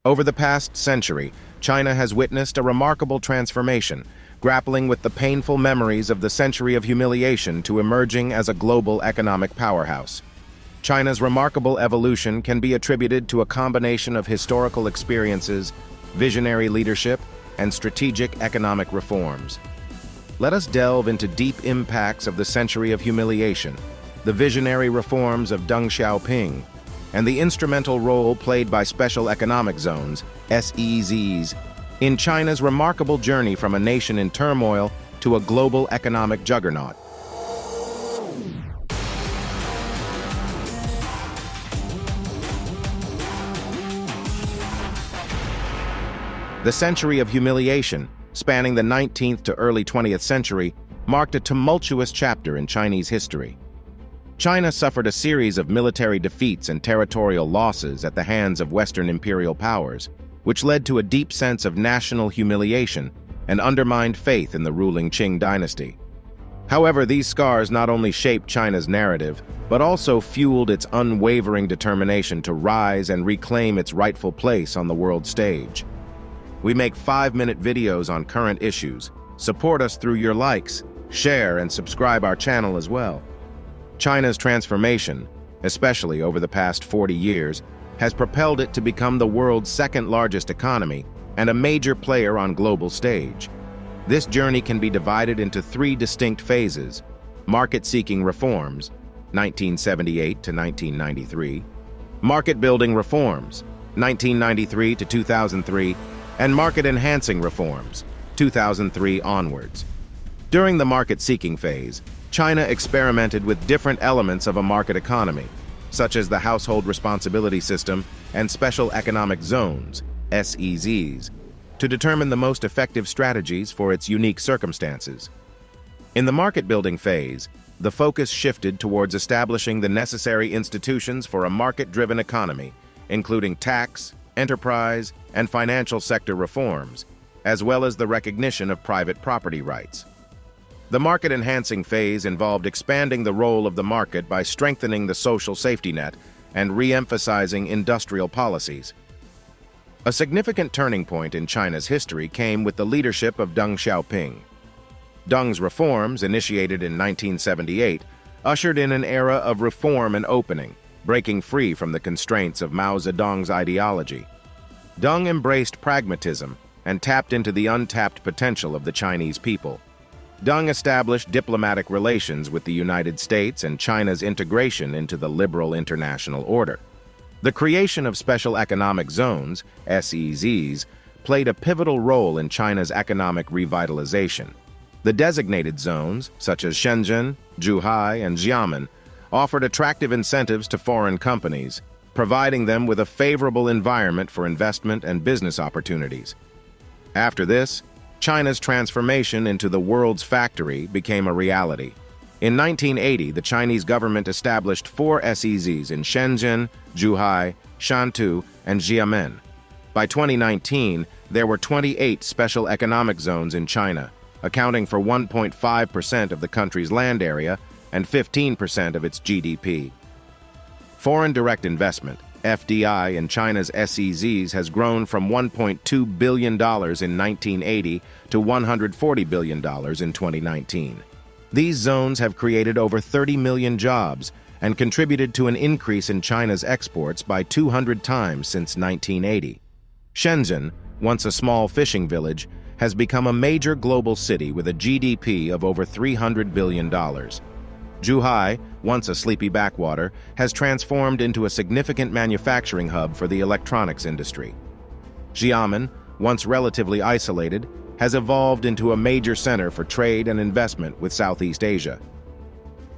Over the past century, China has witnessed a remarkable transformation, grappling with the painful memories of the Century of Humiliation to emerging as a global economic powerhouse. China's remarkable evolution can be attributed to a combination of historical experiences, visionary leadership, and strategic economic reforms. Let us delve into deep impacts of the Century of Humiliation, the visionary reforms of Deng Xiaoping, and the instrumental role played by Special Economic Zones, SEZs, in China's remarkable journey from a nation in turmoil to a global economic juggernaut. The Century of Humiliation, spanning the 19th to early 20th century, marked a tumultuous chapter in Chinese history. China suffered a series of military defeats and territorial losses at the hands of Western imperial powers, which led to a deep sense of national humiliation and undermined faith in the ruling Qing dynasty. However, these scars not only shaped China's narrative, but also fueled its unwavering determination to rise and reclaim its rightful place on the world stage. We make 5-minute videos on current issues. Support us through your likes, share, and subscribe our channel as well. China's transformation, especially over the past 40 years, has propelled it to become the world's second-largest economy and a major player on global stage. This journey can be divided into 3 distinct phases: market-seeking reforms, 1978 to 1993, market-building reforms, 1993 to 2003, and market-enhancing reforms, 2003 onwards. During the market-seeking phase, China experimented with different elements of a market economy, such as the Household Responsibility System and Special Economic Zones, SEZs, to determine the most effective strategies for its unique circumstances. In the market-building phase, the focus shifted towards establishing the necessary institutions for a market-driven economy, including tax, enterprise, and financial sector reforms, as well as the recognition of private property rights. The market-enhancing phase involved expanding the role of the market by strengthening the social safety net and re-emphasizing industrial policies. A significant turning point in China's history came with the leadership of Deng Xiaoping. Deng's reforms, initiated in 1978, ushered in an era of reform and opening, breaking free from the constraints of Mao Zedong's ideology. Deng embraced pragmatism and tapped into the untapped potential of the Chinese people. Deng established diplomatic relations with the United States and China's integration into the liberal international order. The creation of Special Economic Zones, SEZs, played a pivotal role in China's economic revitalization. The designated zones, such as Shenzhen, Zhuhai, and Xiamen, offered attractive incentives to foreign companies, providing them with a favorable environment for investment and business opportunities. After this, China's transformation into the world's factory became a reality. In 1980, the Chinese government established 4 SEZs in Shenzhen, Zhuhai, Shantou, and Xiamen. By 2019, there were 28 special economic zones in China, accounting for 1.5% of the country's land area and 15% of its GDP. Foreign direct investment, FDI, in China's SEZs has grown from $1.2 billion in 1980 to $140 billion in 2019. These zones have created over 30 million jobs and contributed to an increase in China's exports by 200 times since 1980. Shenzhen, once a small fishing village, has become a major global city with a GDP of over $300 billion. Zhuhai, once a sleepy backwater, has transformed into a significant manufacturing hub for the electronics industry. Xiamen, once relatively isolated, has evolved into a major center for trade and investment with Southeast Asia.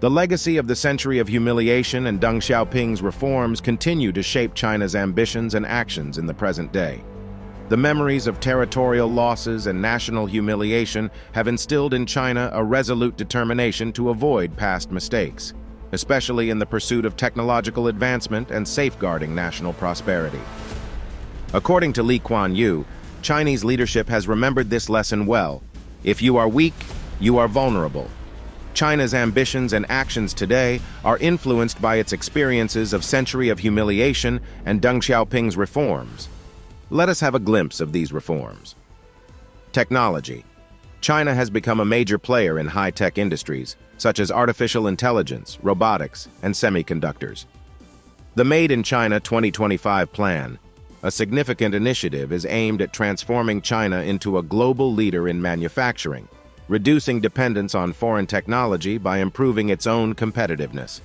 The legacy of the Century of Humiliation and Deng Xiaoping's reforms continue to shape China's ambitions and actions in the present day. The memories of territorial losses and national humiliation have instilled in China a resolute determination to avoid past mistakes, especially in the pursuit of technological advancement and safeguarding national prosperity. According to Lee Kuan Yew, Chinese leadership has remembered this lesson well. If you are weak, you are vulnerable. China's ambitions and actions today are influenced by its experiences of Century of Humiliation and Deng Xiaoping's reforms. Let us have a glimpse of these reforms. Technology. China has become a major player in high-tech industries, such as artificial intelligence, robotics, and semiconductors. The Made in China 2025 plan, a significant initiative, is aimed at transforming China into a global leader in manufacturing, reducing dependence on foreign technology by improving its own competitiveness.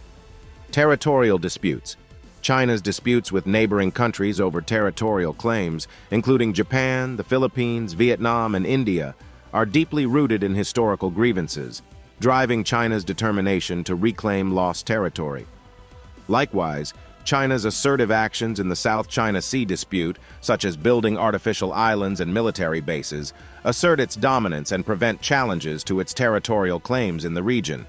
Territorial disputes. China's disputes with neighboring countries over territorial claims, including Japan, the Philippines, Vietnam, and India, are deeply rooted in historical grievances, driving China's determination to reclaim lost territory. Likewise, China's assertive actions in the South China Sea dispute, such as building artificial islands and military bases, assert its dominance and prevent challenges to its territorial claims in the region.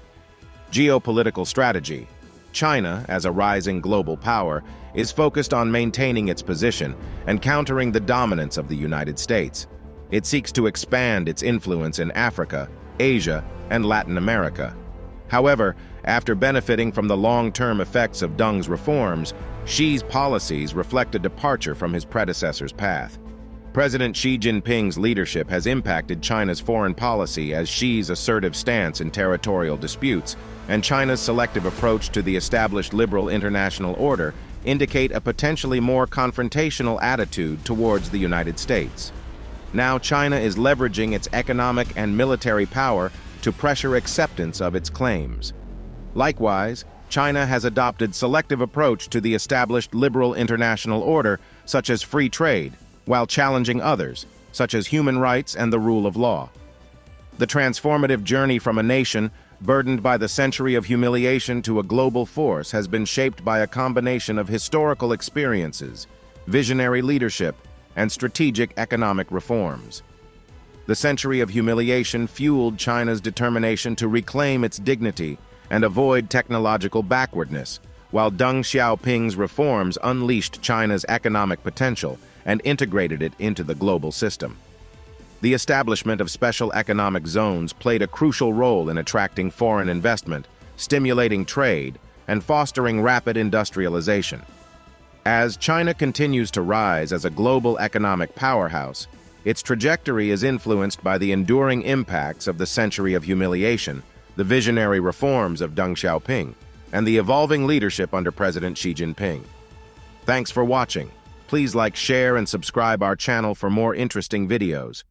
Geopolitical strategy. China, as a rising global power, is focused on maintaining its position and countering the dominance of the United States. It seeks to expand its influence in Africa, Asia, and Latin America. However, after benefiting from the long-term effects of Deng's reforms, Xi's policies reflect a departure from his predecessor's path. President Xi Jinping's leadership has impacted China's foreign policy, as Xi's assertive stance in territorial disputes and China's selective approach to the established liberal international order indicate a potentially more confrontational attitude towards the United States. Now China is leveraging its economic and military power to pressure acceptance of its claims. Likewise, China has adopted selective approach to the established liberal international order, such as free trade, while challenging others, such as human rights and the rule of law. The transformative journey from a nation burdened by the century of humiliation to a global force has been shaped by a combination of historical experiences, visionary leadership, and strategic economic reforms. The century of humiliation fueled China's determination to reclaim its dignity and avoid technological backwardness, while Deng Xiaoping's reforms unleashed China's economic potential and integrated it into the global system. The establishment of special economic zones played a crucial role in attracting foreign investment, stimulating trade, and fostering rapid industrialization. As China continues to rise as a global economic powerhouse, its trajectory is influenced by the enduring impacts of the century of humiliation, the visionary reforms of Deng Xiaoping, and the evolving leadership under President Xi Jinping. Thanks for watching. Please like, share, and subscribe our channel for more interesting videos.